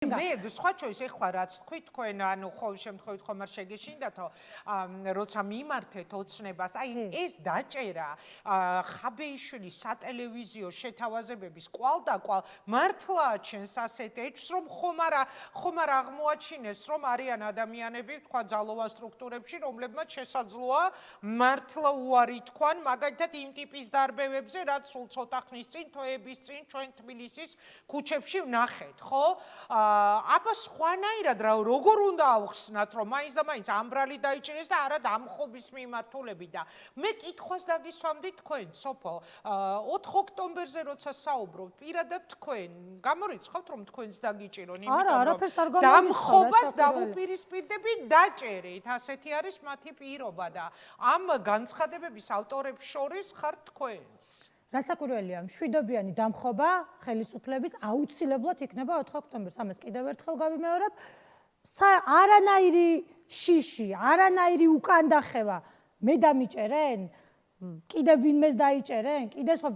მე სხვა შორის ეხლა რაც თქვი თქვენ ანუ ყოველ შემთხვევით ხომ არ შეგეშინდათო როცა მიმართეთ ოცნებას აი ეს დაჭერა ხაბეიშვილის სატელევიზიო შეთავაზებების კვალდაკვალ მართლა აჩენს ასეთ ეჭვს რომ ხომ არ აღმოაჩინეს რომ არიან ადამიანები თქვა ძალოვან სტრუქტურებში რომლებმაც შესაძლოა მართლა უარი თქვან მაგალითად იმ ტიპის დარბევებზე რაც სულ ცოტა ხნის წინ თვეების წინ ჩვენ თბილისის ქუჩებში ვნახეთ ხო აბა სხვანაირად როგორ უნდა ავხსნათ რომ მაინც და მაინც ამბრალი დაიჭირეს და არა დამხობის მიმართულებით და მე კითხვას დაგისვამდი თქვენ სოფო 4 ოქტომბერზე როცა საუბრობთ პირადად თქვენ გამორიცხავთ რომ თქვენს დაგიჭირონ იმიტომ რომ დამხობას დავუპირისპირდებით დაჭერით ასეთი არის მათი პირობა და ამ განცხადებების ავტორებს შორის ხართ თქვენს რასაკვირველია, მშვიდობიანი დამხობა ხელისუფლების აუცილებლად იქნება 4 ოქტომბერს. ამას კიდევ ერთხელ გავიმეორებ. არანაირი შიში, არანაირი უკანდახევა მე დამიჭერენ? კიდევ ვინმეს დაიჭერენ? კიდე სხვა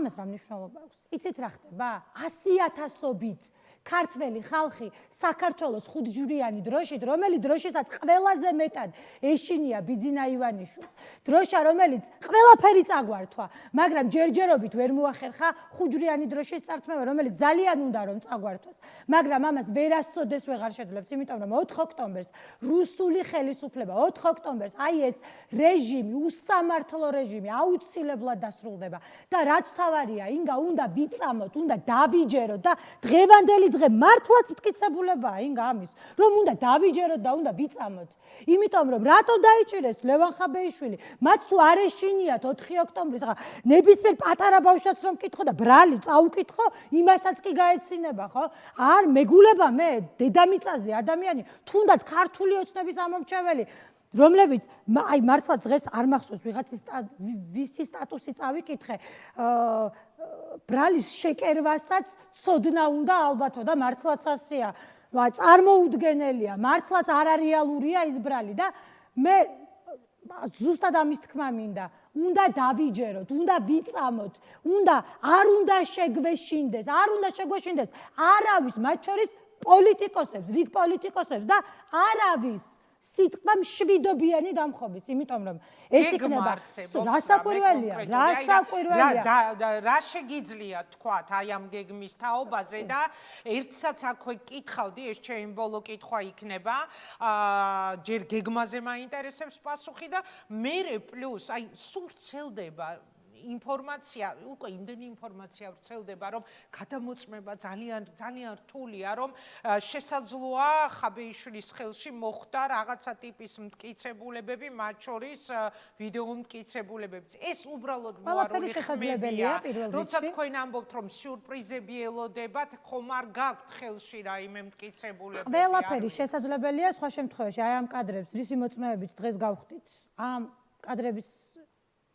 ამას რა მნიშვნელობა აქვს? იცით რა ხდება? 100,000-ობით ქართველი ხალხი საქართველოს ხუთჯვრიანი დროშით, რომელიც დროშისაც ყველაზე მეტად ეშინია ბიძინა ივანიშვილს. დროშა, რომელიც ყველაფერი წაგვართვა, მაგრამ ჯერჯერობით ვერ მოახერხა ხუთჯვრიანი დროშის წართმევა, რომელიც ძალიან უნდა რომ წაგვართვას. მაგრამ ამას ვერასწოდეს ვეღარ შეძლებთ, იმიტომ რომ 4 ოქტომბერს რუსული ხელისუფლება 4 ოქტომბერს აი ეს რეჟიმი, უსამართლო რეჟიმი აუცილებლად დასრულდება. და რაც თავარია, ინგა უნდა ვიწამოთ, უნდა დავიჯეროთ და დღევანდელი დღე მართლაც მტკიცებულებაა ინგა ამის, რომ უნდა დავიჯეროთ და უნდა ვიწამოთ. იმიტომ რომ რატო დაიჭირეს ლევან ხაბეიშვილი? მათ თუ არ ეშინიათ 4 ოქტომბრის, ხა ნებისმიერ პატარა ბავშვსაც რომ კითხო და ბრალი წაუკითხო, იმასაც კი გაეცინება, ხო? არ მეგულება მე დედამიწაზე ადამიანი, თუნდაც ქართული ოცნების ამომრჩეველი რომლებიც აი მართლა დღეს არ მახსოვს ვისი სტატუსი წავიკითხე ბრალის შეკერვასაც ცოდნა უნდა ალბათო და მართლაც ასეა წარმოუდგენელია მართლაც არარეალურია ის ბრალი და მე ზუსტად ამის თქმა მინდა უნდა დავიჯეროთ, უნდა ვიწამოთ, არ უნდა შეგვეშინდეს, არავის მათ შორის პოლიტიკოსებს, რიგ პოლიტიკოსებს და არავის სიტყვა მშვიდობიანი დამხობის, იმიტომ რომ ეს იქნება რასაკვირველია. რა შეგიძლია თქვათ აი ამ გეგმის თაობაზე და ერთსაც აქვე კითხავდი, ეს ჩემი ბოლო კითხვა იქნება, ჯერ გეგმაზე მაინტერესებს პასუხი და მერე პლუს აი სულ ვრცელდება ინფორმაცია, უკვე იმდენი ინფორმაცია ვრცელდება, რომ გადამოწმება ძალიან რთულია, რომ შესაძლოა ხაბეიშვილის ხელში მოხდა რაღაცა ტიპის მტკიცებულებები, მათ შორის ვიდეო მტკიცებულებებიც. ეს უბრალოდ მოარული ხმებია. როცა თქვენ ამბობთ, რომ სიურპრიზები ელოდებათ, ხომ არ გაქვთ ხელში რაიმე მტკიცებულებები? ყველაფერი შესაძლებელია, სხვა შემთხვევაში აი ამ კადრებს, რისი მოწმეებით დღეს გავხდით. ამ კადრების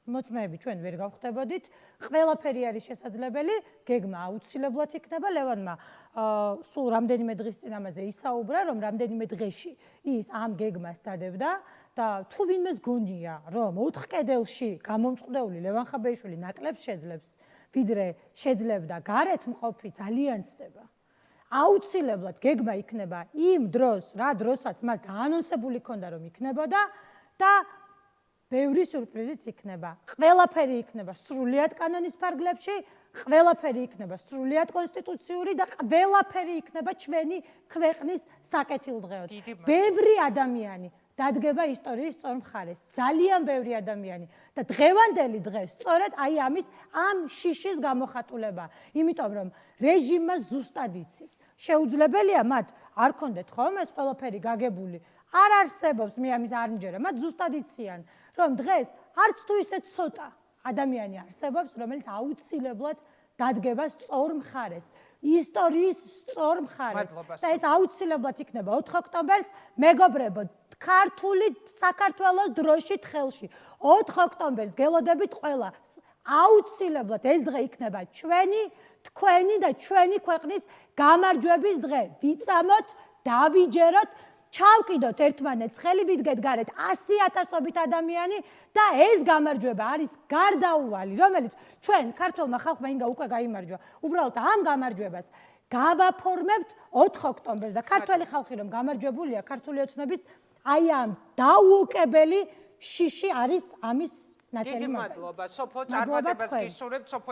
მოწმეები ჩვენ ვერ გავხდებოდით, ყველაფერი არის შესაძლებელი, გეგმა აუცილებლად იქნება, ლევანმა სულ რამდენიმე დღის წინ ამაზე ისაუბრა, რომ რამდენიმე დღეში ის ამ გეგმას დადებდა და თუ ვინმეს გონია, რომ 4 კედელში გამომწყდეული ლევან ხაბეიშვილი ნაკლებს შეძლებს, ვიდრე შეძლებდა გარეთ მყოფი ძალიან ცდება. აუცილებლად გეგმა იქნება იმ დროს, რა დროსაც მას დაანონსებული ქონდა, რომ იქნებოდა და ბევრი სიურპრიზიც იქნება. ყველაფერი იქნება სრულიად კანონის ფარგლებში, ყველაფერი იქნება სრულიად კონსტიტუციური და ყველაფერი იქნება ჩვენი ქვეყნის საკეთილდღეოდ. ბევრი ადამიანი დადგება ისტორიის სწორ მხარეს. ძალიან ბევრი ადამიანი და დღევანდელი დღე სწორედ აი ამ შიშის გამოხატულება. იმიტომ რომ რეჟიმმა ზუსტად იცის. შეუძლებელია მათ არ ქონდეთ ხოლმე ეს ყველაფერი გაგებული. არ არსებობს, მე ამის არ მჯერა, მათ ზუსტად იციან. რომ დღეს არც თუ ისე ცოტა ადამიანი არსებობს, რომელიც აუცილებლად დადგება სწორ მხარეს, ისტორიის სწორ მხარეს. და ეს აუცილებლად იქნება 4 ოქტომბერს, მეგობრებო, ქართული საქართველოს დროშით ხელში. 4 ოქტომბერს გელოდებით ყველა. აუცილებლად ეს დღე იქნება ჩვენი, თქვენი და ჩვენი ქვეყნის გამარჯვების დღე. ვიწამოთ, დავიჯეროთ ჩავკიდოთ ერთმანეთს ხელი, ვიდგეთ გარეთ 100,000-ობით ადამიანი და ეს გამარჯვება არის გარდაუვალი, რომელიც ჩვენ ქართულმა ხალხმა ინგა უკვე გაიმარჯვა. უბრალოდ ამ გამარჯვებას გავაფორმებთ 4 ოქტომბერს და ქართველი ხალხი რომ გამარჯვებულია ქართული ოცნების აი ამ დაუოკებელი შიში არის ამის ნაწილი. დიდი მადლობა. სოფო წარმატებას გისურვებთ. სოფო